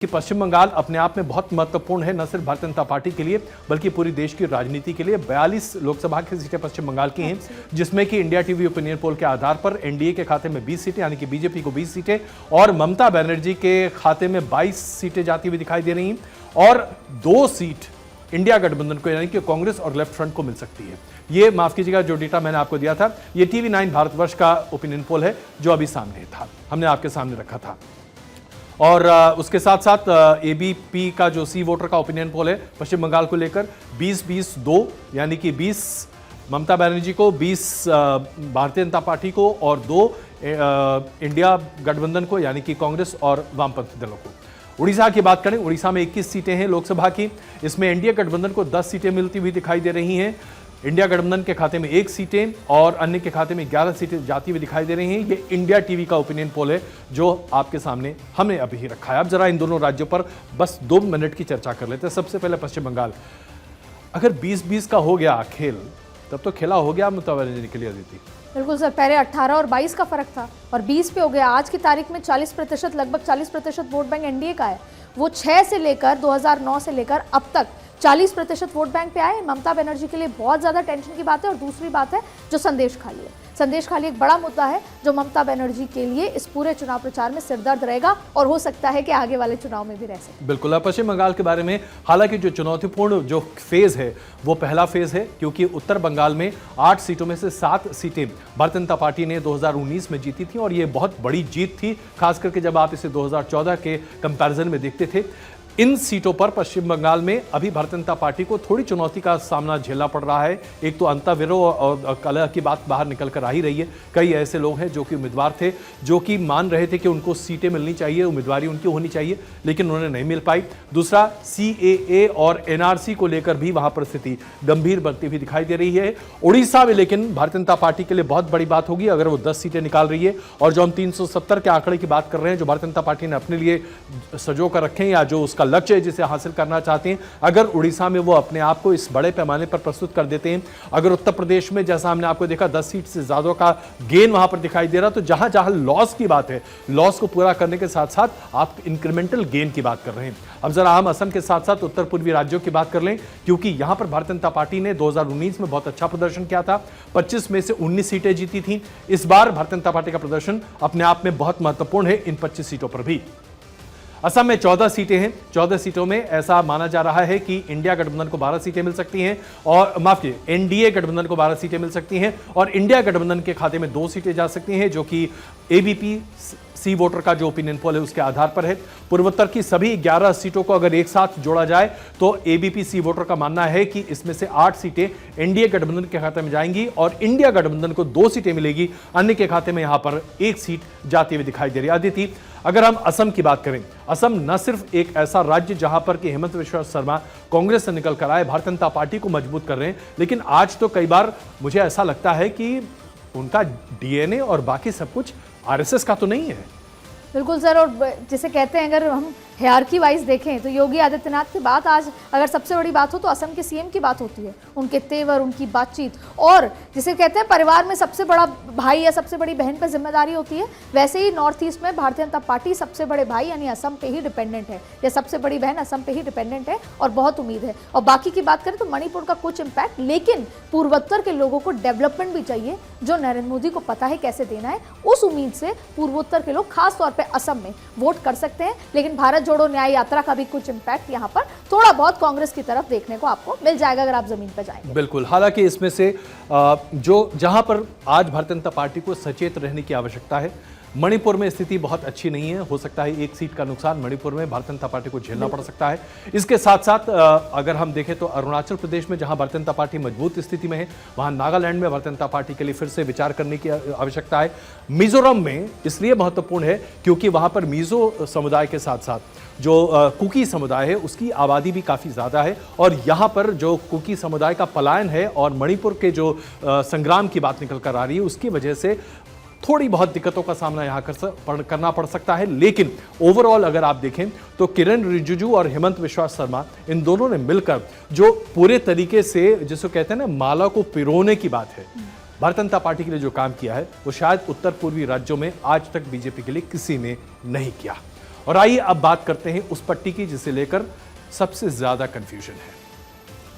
कि पश्चिम बंगाल अपने आप में बहुत महत्वपूर्ण है, न सिर्फ भारतीय जनता पार्टी के लिए बल्कि पूरी देश की राजनीति के लिए। 42 लोकसभा की सीटें पश्चिम बंगाल की हैं, जिसमें कि इंडिया टीवी ओपिनियन पोल के आधार पर एनडीए के खाते में 20 सीटें, यानी कि बीजेपी को 20 सीटें और ममता बनर्जी के खाते में 22 सीटें जाती हुई दिखाई दे रही हैं और 2 सीट इंडिया गठबंधन को यानी कि कांग्रेस और लेफ्ट फ्रंट को मिल सकती है। ये माफ कीजिएगा, जो डेटा मैंने आपको दिया था ये TV9 भारतवर्ष का ओपिनियन पोल है जो अभी सामने था, हमने आपके सामने रखा था। और उसके साथ साथ ABP का जो सी वोटर का ओपिनियन पोल है पश्चिम बंगाल को लेकर 20-20-2 यानी कि 20 ममता बनर्जी को, 20 भारतीय जनता पार्टी को और 2 इंडिया गठबंधन को यानी कि कांग्रेस और वामपंथी दलों को। उड़ीसा की बात करें, उड़ीसा में 21 सीटें हैं लोकसभा की, इसमें एनडीए गठबंधन को 10 सीटें मिलती हुई दिखाई दे रही हैं। इंडिया गठबंधन के खाते में 1 सीटें और अन्य के खाते में 11 सीटें जाती हुई दिखाई दे रही हैं। ये इंडिया टीवी का ओपिनियन पोल है जो आपके सामने हमने अभी ही रखा है। अब जरा इन दोनों राज्यों पर बस 2 मिनट की चर्चा कर लेते हैं। सबसे पहले पश्चिम बंगाल, अगर 20-20 का हो गया खेल तब तो खेला हो गया ममता बनर्जी के लिए। अदिति बिल्कुल सर, पहले 18 और 22 का फर्क था और 20 पे हो गया। आज की तारीख में 40%, लगभग 40% वोट बैंक एनडीए का है। वो 6 से लेकर 2009 से लेकर अब तक 40% वोट बैंक पे आए। ममता बनर्जी के लिए बहुत ज़्यादा टेंशन की बात है। और दूसरी बात है जो संदेश खाली है, संदेश खाली एक बड़ा मुद्दा है जो ममता बनर्जी के लिए इस पूरे चुनाव प्रचार में सिरदर्द रहेगा और हो सकता है कि आगे वाले चुनाव में भी रह सके। बिल्कुल। पश्चिम बंगाल के बारे में हालांकि जो चुनौतीपूर्ण जो फेज है वो पहला फेज है, क्योंकि उत्तर बंगाल में 8 सीटों में से 7 सीटें भारतीय जनता पार्टी ने 2019 में जीती थी और ये बहुत बड़ी जीत थी, खास करके जब आप इसे 2014 के कंपैरिजन में देखते थे। इन सीटों पर पश्चिम बंगाल में अभी भारतीय जनता पार्टी को थोड़ी चुनौती का सामना झेलना पड़ रहा है। एक तो अंतर्विरोध और कलह की बात बाहर निकल कर आ ही रही है। कई ऐसे लोग हैं जो कि उम्मीदवार थे, जो कि मान रहे थे कि उनको सीटें मिलनी चाहिए, उम्मीदवारी उनकी होनी चाहिए, लेकिन उन्हें नहीं मिल पाई। दूसरा, CAA और NRC को लेकर भी वहां पर स्थिति गंभीर बनती हुई दिखाई दे रही है। उड़ीसा में लेकिन भारतीय जनता पार्टी के लिए बहुत बड़ी बात होगी अगर वो 10 सीटें निकाल रही है। और जो हम 370 के आंकड़े की बात कर रहे हैं जो भारतीय जनता पार्टी ने अपने लिए सजो कर रखे हैं या जो उसका लक्ष्य है जिसे हासिल करना चाहते हैं, अगर उड़ीसा में वो अपने आप को इस बड़े पैमाने पर प्रस्तुत कर देते हैं, अगर उत्तर प्रदेश में जैसा हमने आपको देखा 10 सीट से ज्यादा का गेन वहां पर दिखाई दे रहा, तो जहां जहां लॉस की बात है, लॉस को पूरा करने के साथ साथ आप इंक्रीमेंटल गेन की बात कर रहे हैं। अब जरा हम असम के साथ साथ उत्तर पूर्वी राज्यों की बात कर लें, क्योंकि यहां पर भारतीय जनता पार्टी ने 2019 में बहुत अच्छा प्रदर्शन किया था, 25 में से 19 सीटें जीती थी। इस बार भारतीय जनता पार्टी का प्रदर्शन अपने आप में बहुत महत्वपूर्ण है इन 25 सीटों पर भी। असम में 14 सीटें हैं। 14 सीटों में ऐसा माना जा रहा है कि इंडिया गठबंधन को 12 सीटें मिल सकती हैं और माफ कीजिए एनडीए गठबंधन को 12 सीटें मिल सकती हैं और इंडिया गठबंधन के खाते में 2 सीटें जा सकती हैं, जो कि ABP सी वोटर का जो ओपिनियन पोल है उसके आधार पर है। पूर्वोत्तर की सभी 11 सीटों को अगर एक साथ जोड़ा जाए तो ABP सी वोटर का मानना है कि इसमें से 8 सीटें एनडीए गठबंधन के खाते में जाएंगी और इंडिया गठबंधन को 2 सीटें मिलेगी, अन्य के खाते में यहां पर 1 सीट जाती हुई दिखाई दे रही है। अदिति, अगर हम असम की बात करें, असम न सिर्फ एक ऐसा राज्य जहां पर कि हेमंत बिस्वा शर्मा कांग्रेस से निकल कर आए, भारतीय जनता पार्टी को मजबूत कर रहे हैं, लेकिन आज तो कई बार मुझे ऐसा लगता है कि उनका DNA और बाकी सब कुछ RSS का तो नहीं है। बिल्कुल सर, और जिसे कहते हैं अगर हम हायरार्की वाइज देखें तो योगी आदित्यनाथ की बात आज अगर सबसे बड़ी बात हो तो असम के CM की बात होती है, उनके तेवर, उनकी बातचीत और जिसे कहते हैं परिवार में सबसे बड़ा भाई या सबसे बड़ी बहन पर जिम्मेदारी होती है, वैसे ही नॉर्थ ईस्ट में भारतीय जनता पार्टी सबसे बड़े भाई यानी असम पे ही डिपेंडेंट है या सबसे बड़ी बहन असम पे ही डिपेंडेंट है और बहुत उम्मीद है। और बाकी की बात करें तो मणिपुर का कुछ इम्पैक्ट, लेकिन पूर्वोत्तर के लोगों को डेवलपमेंट भी चाहिए जो नरेंद्र मोदी को पता है कैसे देना है। उस उम्मीद से पूर्वोत्तर के लोग खासतौर पर असम में वोट कर सकते हैं, लेकिन भारत जोड़ो न्याय यात्रा का भी कुछ इम्पैक्ट यहां पर थोड़ा बहुत कांग्रेस की तरफ देखने को आपको मिल जाएगा अगर आप जमीन पर जाएंगे। बिल्कुल। हालांकि इसमें से जो जहां पर आज भारतीय जनता पार्टी को सचेत रहने की आवश्यकता है, मणिपुर में स्थिति बहुत अच्छी नहीं है। हो सकता है 1 सीट का नुकसान मणिपुर में भारतीय जनता पार्टी को झेलना पड़ सकता है। इसके साथ साथ अगर हम देखें तो अरुणाचल प्रदेश में जहां भारतीय जनता पार्टी मजबूत स्थिति में है, वहां नागालैंड में भारतीय जनता पार्टी के लिए फिर से विचार करने की आवश्यकता है। मिजोरम में इसलिए महत्वपूर्ण है क्योंकि वहां पर मिजो समुदाय के साथ साथ जो कुकी समुदाय है उसकी आबादी भी काफ़ी ज़्यादा है और यहाँ पर जो कुकी समुदाय का पलायन है और मणिपुर के जो संग्राम की बात निकल कर आ रही है उसकी वजह से थोड़ी बहुत दिक्कतों का सामना यहाँ करना पड़ सकता है। लेकिन ओवरऑल अगर आप देखें तो किरण रिजिजू और हेमंत बिस्वा शर्मा इन दोनों ने मिलकर जो पूरे तरीके से जिसको कहते हैं ना माला को पिरोने की बात है, भारतीय जनता पार्टी के लिए जो काम किया है वो शायद उत्तर पूर्वी राज्यों में आज तक बीजेपी के लिए किसी ने नहीं किया। और आइए अब बात करते हैं उस पट्टी की जिसे लेकर सबसे ज्यादा कंफ्यूजन है,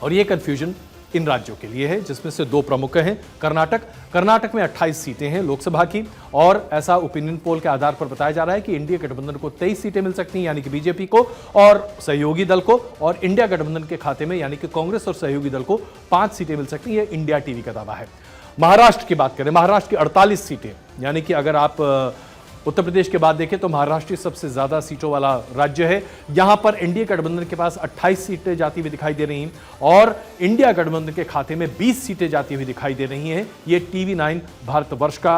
और यह कंफ्यूजन इन राज्यों के लिए है जिसमें से दो प्रमुख हैं। कर्नाटक में 28 सीटें हैं लोकसभा की, और ऐसा ओपिनियन पोल के आधार पर बताया जा रहा है कि इंडिया गठबंधन को 23 सीटें मिल सकती हैं, यानी कि बीजेपी को और सहयोगी दल को, और इंडिया गठबंधन के खाते में यानी कि कांग्रेस और सहयोगी दल को 5 सीटें मिल सकती हैं। यह इंडिया टीवी का दावा है। महाराष्ट्र की बात करें, महाराष्ट्र की 48 सीटें, यानी कि अगर आप उत्तर प्रदेश के बाद देखें तो महाराष्ट्र सबसे ज्यादा सीटों वाला राज्य है। यहां पर इंडिया गठबंधन के पास 28 सीटें जाती हुई दिखाई दे रही हैं, और इंडिया गठबंधन के खाते में 20 सीटें जाती हुई दिखाई दे रही हैं। ये टीवी 9 भारतवर्ष का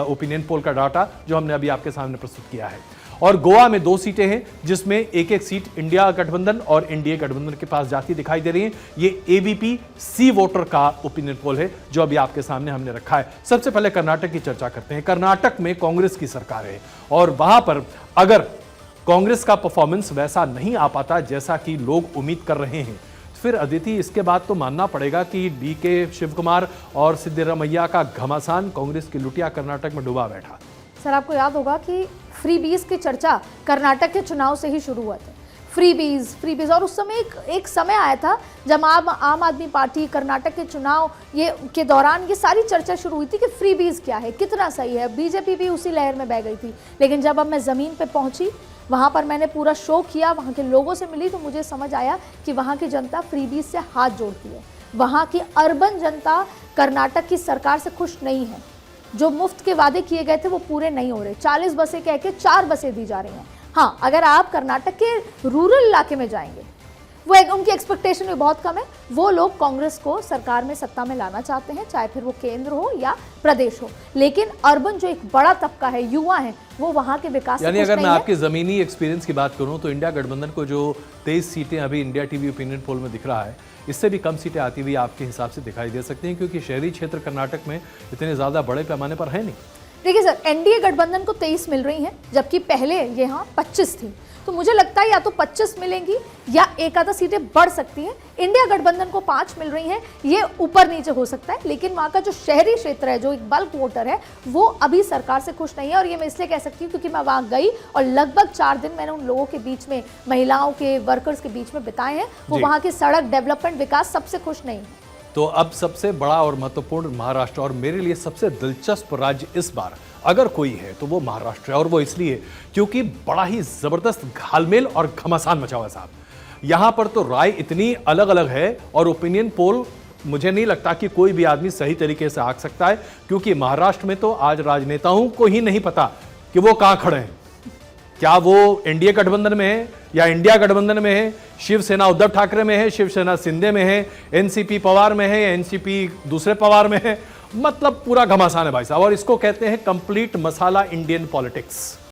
ओपिनियन पोल का डाटा जो हमने अभी आपके सामने प्रस्तुत किया है। और गोवा में 2 सीटें हैं जिसमें एक सीट इंडिया गठबंधन और एनडीए गठबंधन के पास जाती दिखाई दे रही है। ये एबीपी सी वोटर का ओपिनियन पोल है जो अभी आपके सामने हमने रखा है। सबसे पहले कर्नाटक की चर्चा करते हैं। कर्नाटक में कांग्रेस की सरकार है, और वहां पर अगर कांग्रेस का परफॉर्मेंस वैसा नहीं आ पाता जैसा कि लोग उम्मीद कर रहे हैं, फिर अदिति इसके बाद तो मानना पड़ेगा कि डीके शिवकुमार और सिद्धरामैया का घमासान कांग्रेस की लुटिया कर्नाटक में डूबा बैठा। सर, आपको याद होगा कि फ्रीबीज की चर्चा कर्नाटक के चुनाव से ही शुरू हुआ था। फ्रीबीज, और उस समय एक समय आया था जब आम आदमी पार्टी कर्नाटक के चुनाव के दौरान ये सारी चर्चा शुरू हुई थी कि फ्रीबीज क्या है, कितना सही है। बीजेपी भी उसी लहर में बह गई थी। लेकिन जब अब मैं ज़मीन पे पहुंची, वहाँ पर मैंने पूरा शो किया, वहाँ के लोगों से मिली, तो मुझे समझ आया कि वहाँ की जनता फ्रीबीज से हाथ जोड़ती है। वहाँ की अर्बन जनता कर्नाटक की सरकार से खुश नहीं है। जो मुफ्त के वादे किए गए थे वो पूरे नहीं हो रहे। 40 बसें कह के 4 बसें दी जा रही हैं। हाँ, अगर आप कर्नाटक के रूरल इलाके में जाएंगे, उनकी एक्सपेक्टेशन भी बहुत कम है। वो लोग कांग्रेस को सरकार में सत्ता में लाना चाहते हैं, चाहे फिर वो केंद्र हो या प्रदेश हो। लेकिन अर्बन जो एक बड़ा तबका है, युवा है, वो वहां के विकास से यानी खुश अगर मैं नहीं है। आपके जमीनी एक्सपीरियंस की बात करूं तो इंडिया गठबंधन को जो 23 सीटें अभी इंडिया टीवी ओपिनियन पोल में दिख रहा है, इससे भी कम सीटें आती हुई आपके हिसाब से दिखाई दे सकती हैं, क्योंकि शहरी क्षेत्र कर्नाटक में इतने ज्यादा बड़े पैमाने पर है नहीं। देखिए सर, एनडीए गठबंधन को 23 मिल रही हैं, जबकि पहले यहाँ 25 थी। तो मुझे लगता है या तो 25 मिलेंगी या एक आधा सीटें बढ़ सकती हैं। इंडिया गठबंधन को 5 मिल रही हैं, ये ऊपर नीचे हो सकता है। लेकिन वहाँ का जो शहरी क्षेत्र है, जो एक बल्क वोटर है, वो अभी सरकार से खुश नहीं है। और ये मैं इसलिए कह सकती हूँ क्योंकि मैं वहाँ गई और लगभग 4 दिन मैंने उन लोगों के बीच में, महिलाओं के, वर्कर्स के बीच में बिताए हैं। वो वहाँ के सड़क डेवलपमेंट, विकास सबसे खुश नहीं है। तो अब सबसे बड़ा और महत्वपूर्ण महाराष्ट्र, और मेरे लिए सबसे दिलचस्प राज्य इस बार अगर कोई है तो वो महाराष्ट्र है। और वो इसलिए क्योंकि बड़ा ही जबरदस्त घालमेल और घमासान मचा हुआ है साहब। यहां पर तो राय इतनी अलग अलग है, और ओपिनियन पोल मुझे नहीं लगता कि कोई भी आदमी सही तरीके से आंक सकता है, क्योंकि महाराष्ट्र में तो आज राजनेताओं को ही नहीं पता कि वो कहां खड़े हैं। क्या वो एनडीए गठबंधन में है या इंडिया गठबंधन में है, शिवसेना उद्धव ठाकरे में है, शिवसेना शिंदे में है, एनसीपी पवार में है या एनसीपी दूसरे पवार में है। मतलब पूरा घमासान है भाई साहब, और इसको कहते हैं कंप्लीट मसाला इंडियन पॉलिटिक्स।